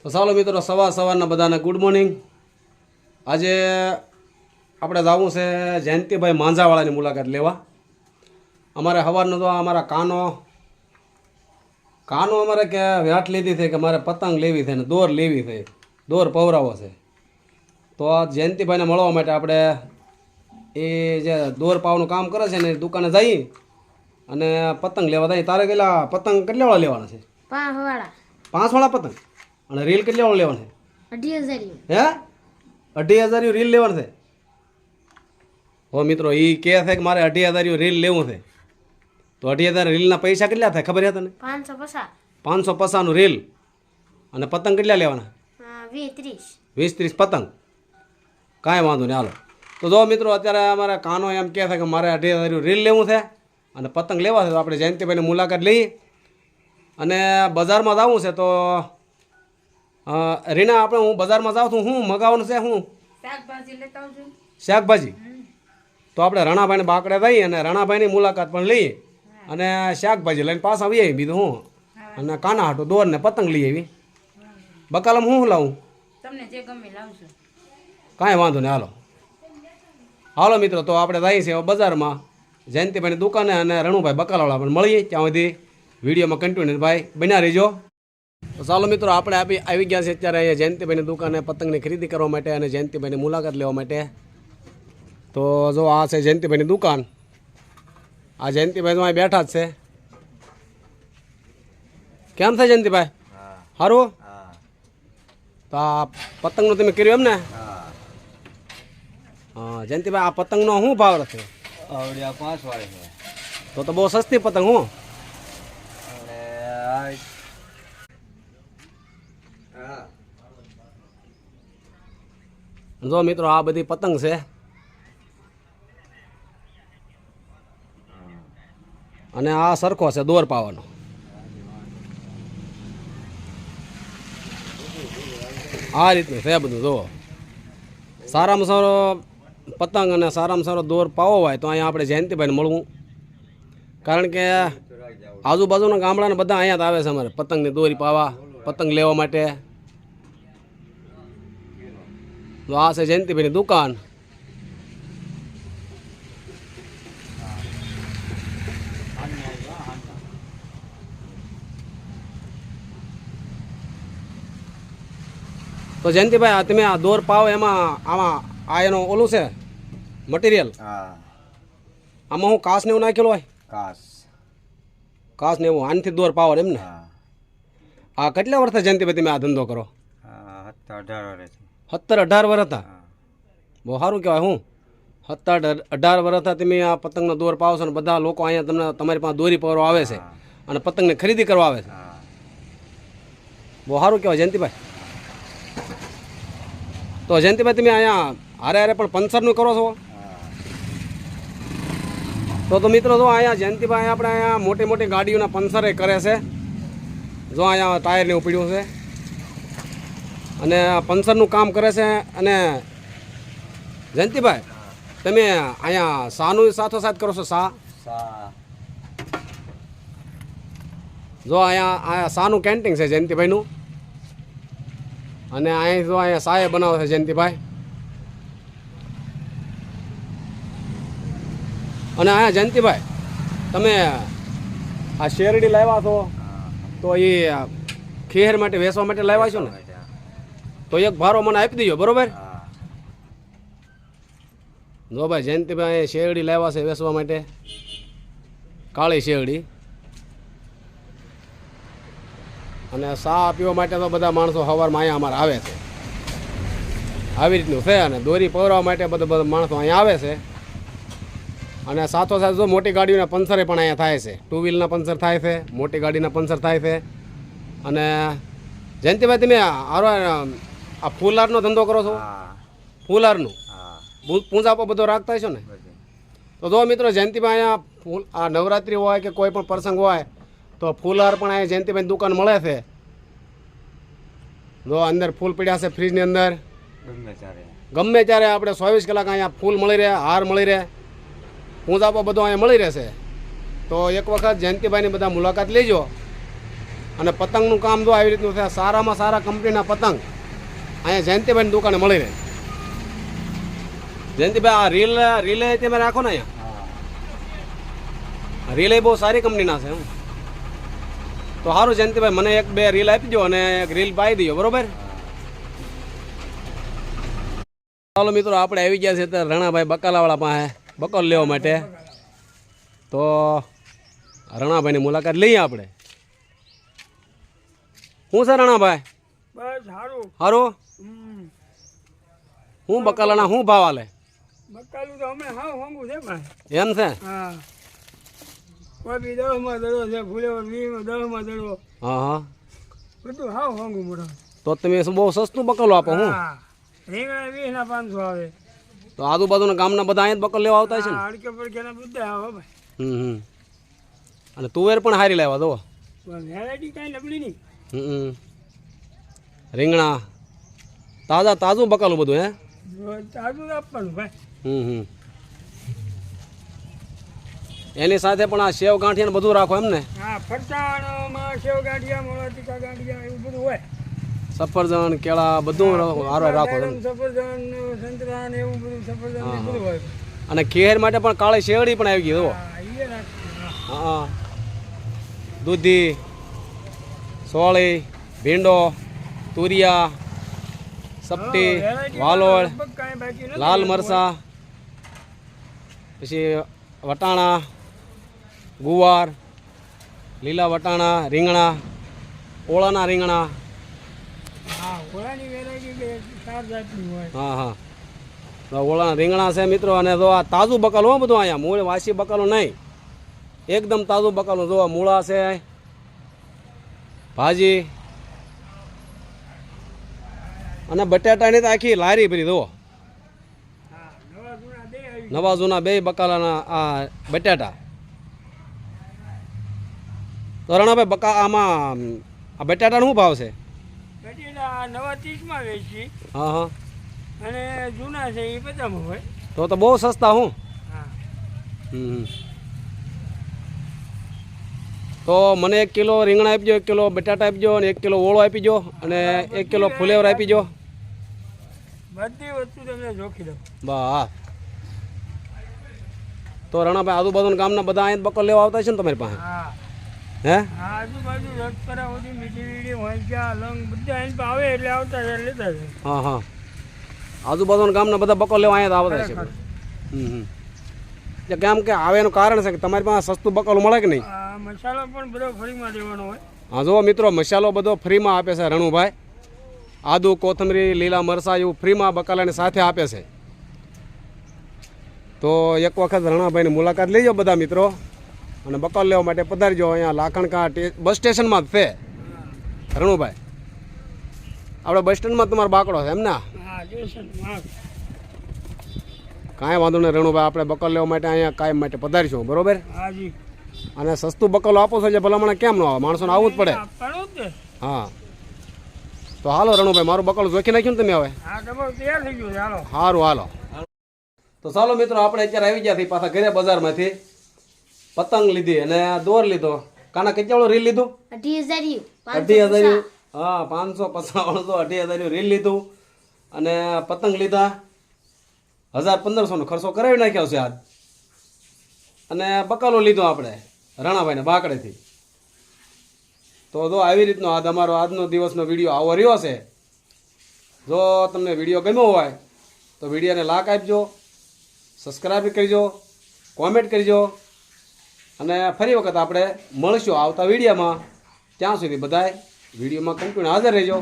તો ચાલો મિત્રો સવારના બધાને ગુડ મોર્નિંગ। આજે આપણે જવું છે જયંતિભાઈ માંઝાવાળાની મુલાકાત લેવા। અમારે સવારનો તો અમારા કાનો અમારે કે વ્યાટ લીધી છે કે મારે પતંગ લેવી છે ને દોર લેવી છે, દોર પવરાવો છે। તો આ જયંતિભાઈને મળવા માટે આપણે એ જે દોર પાવનું કામ કરે છે ને એ દુકાને જઈ અને પતંગ લેવા જઈએ। તારે કેટલા પતંગ કેટલા વાળા લેવાના છે? 5 વાળા। 5 વાળા પતંગ। અને રીલ કેટલા વાળા લેવાના છે? 2,500। હે 2,500 રીલ લેવાનું છે? હો મિત્રો એ કહે છે કે મારે 2,500 રીલ લેવું છે। તો 2,500 રીલના પૈસા કેટલા થાય ખબર છે તને? 550। 550નું રીલ અને પતંગ કેટલા લેવાના? 20-30 પતંગ। કાંઈ વાંધો નહીં, હાલો। તો જો મિત્રો અત્યારે અમારા કાનો એમ કહે છે કે મારે 2,500 રીલ લેવું છે અને પતંગ લેવા છે। તો આપણે જયંતિભાઈની મુલાકાત લઈ અને બજારમાં જવું છે। તો રીના આપણે હું બજારમાં જાઉં છું, શું મગાવવાનું છે? શું શાકભાજી લેતા આવજો। શાકભાજી? તો આપણે રણાભાઈને બાકડે જઈએ અને રણાભાઈની મુલાકાત પણ લઈએ અને શાકભાજી લઈને પાછા આવીએ। બીજું હું અને કાના હાટો દોર ને પતંગ લઈ આવી। બકાલામાં હું લાવું? તમને જે ગમે લાવજો। કાંઈ વાંધો નહીં, હાલો મિત્રો। તો આપણે જઈએ છીએ બજારમાં જયંતિભાઈની દુકાને અને રણુભાઈ બકાલાવાળા પણ મળીએ। ત્યાં સુધી વિડીયોમાં કન્ટિન્યુ ભાઈ બન્યા રહેજો। તો ચાલો મિત્રો આપણે આવી ગયા છે અત્યારે અહીંયા જયંતિભાઈની દુકાને પતંગની ખરીદી કરવા માટે અને જયંતિભાઈની મુલાકાત લેવા માટે। તો જો આ છે જયંતિભાઈની દુકાન। આ જયંતિભાઈ તો અહીં બેઠા જ છે। કેમ છે જયંતિભાઈ? સારું? તો આ પતંગનું તમે કર્યું એમ ને? હા જયંતિભાઈ, આ પતંગનો શું ભાવ છે? 5 વાળી છે। તો બહુ સસ્તી પતંગ હું? જો મિત્રો આ બધી પતંગ છે અને આ સરખો છે દોર પાવાનો। આ રીતનું છે બધું। જો સારામાં સારો પતંગ અને સારામાં સારો દોર પાવો હોય તો અહીંયા આપણે જયંતિભાઈને મળવું। કારણ કે આજુબાજુના ગામડાના બધા અહીંયા જ આવે છે અમારે પતંગની દોરી પાવા, પતંગ લેવા માટે। તો આ છે જયંતિભાઈની દુકાન। તો જયંતિભાઈ તમે આ દોર પાવો એમાં આમાં આ એનો ઓલું છે મટીરિયલ, આમાં હું કાસ ને એવું નાખેલું હોય? કાસ ને એવું આનથી દોર પાવો એમ ને? આ કેટલા વર્ષથી જયંતિભાઈ તમે આ ધંધો કરો? 17-18 વર્ષ હતા? બહુ સારું કહેવાય। હું 17-18 વર્ષ હતા તમે આ પતંગનો દોર પાવો છો ને બધા લોકો અહીંયા તમને તમારી પાસે દોરી પવરો આવે છે અને પતંગને ખરીદી કરવા આવે છે। બહુ સારું કહેવાય જયંતિભાઈ। તો જયંતિભાઈ તમે અહીંયા હારે પણ પંચરનું કરો છો? તો મિત્રો જો અહીંયા જયંતિભાઈ આપણે અહીંયા મોટી મોટી ગાડીઓના પંચરે કરે છે। જો અહીંયા ટાયર ને એવું પડ્યું છે અને પંચરનું કામ કરે છે। અને જયંતિભાઈ તમે અહીંયા શાનું સાથોસાથ કરો છો? જો અહીંયા શાનું કેન્ટીન છે જયંતિભાઈનું અને અહીં જો અહીંયા શાએ બનાવે છે જયંતિભાઈ। અને અહીંયા જયંતિભાઈ તમે આ શેરડી લાવ્યા છો તો એ ખેર માટે વેચવા માટે લાવ્યા છો ને? તો એક ભારો મને આપી દેજો, બરોબર? જો ભાઈ જયંતિભાઈ શેરડી લાવ્યા છે વેચવા માટે, કાળી શેરડી। અને ચા પીવા માટે તો બધા માણસો સવારમાં અહીંયા અમારે આવે છે। આવી રીતનું છે અને દોરી પવરાવવા માટે બધા માણસો અહીંયા આવે છે। અને સાથોસાથ જો મોટી ગાડીઓના પંચરે પણ અહીંયા થાય છે। 2 વ્હીલના પંચર થાય છે, મોટી ગાડીના પંચર થાય છે। અને જયંતિભાઈ તમે આ ફૂલારનો ધંધો કરો છો? ફૂલારનું પૂંજા પર બધો રાખતા છો ને? તો જો મિત્રો જયંતિભાઈ અહીંયા આ નવરાત્રિ હોય કે કોઈ પણ પ્રસંગ હોય તો ફૂલહાર પણ અહીંયા જયંતિભાઈની દુકાન મળે છે। જો અંદર ફૂલ પડ્યા છે ફ્રીજની અંદર, ગમે ત્યારે આપણે 24 કલાક અહીંયા ફૂલ મળી રહે, હાર મળી રહે, પૂંજા પર બધું અહીંયા મળી રહેશે। તો એક વખત જયંતિભાઈની બધા મુલાકાત લેજો અને પતંગનું કામ જો આવી રીતનું છે. સારામાં સારા કંપનીના પતંગ અહીંયા જયંતિભાઈની દુકાને મળી રહે. જયંતિભાઈ આ રીલે તમે રાખો ને અહીંયા રીલે બહુ સારી કંપનીના છે. તો સારું જયંતિભાઈ, મને એક બે રીલ આપી દો અને એક રીલ પાઈ દો, બરોબર? ચાલો મિત્રો, આપણે આવી ગયા છે અત્યારે રણાભાઈ બકાલાવાળા પાસે બકલ લેવા માટે. તો રણાભાઈની મુલાકાત લઈએ આપણે. શું છે રણાભાઈ? બસ સારું. સારું. હું બકાલાના શું ભાવ આલે? બકાલું તો અમે હાવ હોંગું છે ભાઈ. એમ છે? હા, કોઈ બી 10 માં દડો છે, ફુલેવર 20 માં 10 માં દડો, હા હા. બધું હાવ હોંગું મોટા. તો તમે બહુ સસ્તું બકલો આપો. હું હા, રીંગણા 20 ના 500 આવે. તો આજુબાજુના ગામના બધા અહીંયા જ બકલ લેવા આવતા છે ને? હડકે પડકે ના બધા આવે ભાઈ. અને તુવેર પણ હારી લેવા દો. વેરાયટી કાંઈ નબળી નહીં. રીંગણા તાજું બકાલું બધું. હે, તાજું આપવાનું ભાઈ. એની સાથે પણ આ સેવ ગાંઠિયા બધું રાખો એમ ને? હા, ફરસાણમાં સેવ ગાંઠિયા, મોળા તીખા ગાંઠિયા એવું બધું હોય. સફરજન કેળા બધું હારો રાખો એમ? સફરજન, સંતરા ને એવું બધું, સફરજન ને બધું હોય. અને ખેર માટે પણ કાળી શેરડી પણ આવી ગઈ. જુઓ. હા, એ રાખવું. હા, દૂધી, સોળી, ભીંડો, તુરિયા, સપટી, વાલોળ, લગભગ કાંઈ બાકી નથી. લાલ મરચાં, પછી વટાણા, ગુવાર, લીલા વટાણા, રીંગણા, ઓળાના રીંગણા. હા, ઓળાની વેરાયટી બે 4 જાતની હોય. હા હા. તો ઓળાના રીંગણા છે મિત્રો. અને જો આ તાજું બકાલું હો બધું અહીંયા, મૂળ વાસી બકાલું નહીં, એકદમ તાજું બકાલું. જો મૂળા છે, ભાજી અને બટાટાની તો આખી લારી ભરી. જુઓ, હા, નવા જૂના બે આવી. નવા જૂના બે બકાલાના આ બટાટા. તો રણાભાઈ આમાં આ બટાટાનો શું ભાવ છે? બટેટા નવા 30 માં વેચી હા હા. અને જૂના છે એ 50 માં હોય. તો બહુ સસ્તા. હું હા, તો મને 1 કિલો રીંગણા આપજો, 1 કિલો બટાટા આપજો, અને 1 કિલો ઓળો આપી દો, અને 1 કિલો ફુલેવર આપી દો. બધી વસ્તુ તમને જોખી દઉં. બા. તો રણાભાઈ આજુબાજુના ગામના બધા અહીંયા બકલ લેવા આવતા છે ને તમારી પાસે? હા, હે? હા, આજુબાજુ રસપરા બધી મીઠી વીડી વાંચ્યા લંગ બધા અહીં આવે એટલે આવતા છે, લેતા છે. હા હા. આજુબાજુના ગામના બધા બકલ લેવા અહીંયા આવતા છે. એટલે કેમ કે આવે એનું કારણ છે કે તમારી પાસે સસ્તું બકલું મળે કે નહીં? આ મસાલો પણ બધો ફરીમાં દેવાનો હોય. હા, જો મિત્રો, મસાલો બધો ફ્રીમાં આપે છે રણુભાઈ. આદુ, કોથમરી, લીલા મરચાં એવું ફ્રીમાં બકાલાની સાથે આપે છે. તો એક વખત રણાભાઈની મુલાકાત લેજો બધા મિત્રો, અને બકલ લેવા માટે પધારજો. અહીંયા લાખણકા બસ સ્ટેશનમાં જ છે રણુભાઈ. આપણે બસ સ્ટેન્ડમાં તમારો બાકડો છે એમ ને? હા, જોઈશે. હા, કાંઈ વાંધો નહીં રણુભાઈ, આપણે બકલ લેવા માટે અહીંયા કાયમ માટે પધારીશું, બરોબર? હાજી. અને સસ્તું બકલો આપો છો એટલે ભલામણ કેમ ન આવે? માણસોને આવવું જ પડે. આપવાનું જ ને. હા, તો હાલો રણુભાઈ, મારું બકલું જોખી નાખ્યું ને તમે હવે? હા, તમારું તૈયાર થઈ ગયું છે. હાલો. સારું, હાલો. તો ચાલો મિત્રો, આપણે અત્યારે આવી ગયા છીએ પાછા ઘરે બજારમાંથી. પતંગ લીધી અને દોર લીધો. કાના કેટલું રીલ લીધું? 18,000. હા, 555 તો 18,000 રીલ લીધું. અને પતંગ લીધા 1,000-1,500 નો ખર્ચો કરાવી નાખ્યો છે આજ. અને બકાલો લીધો આપણે રણાભાઈને બાકડેથી. તો જો આવી રીતનો આજ અમારો આજનો દિવસનો વિડીયો આવો રહ્યો છે. જો તમને વિડીયો ગમ્યો હોય તો વિડીયોને લાઈક આપજો, સબસ્ક્રાઈબ કરજો, કોમેન્ટ કરજો, અને ફરી વખત આપણે મળશું આવતા વિડીયોમાં. ત્યાં સુધી બધાય વિડીયોમાં કન્ટિન્યુ હાજર રહેજો.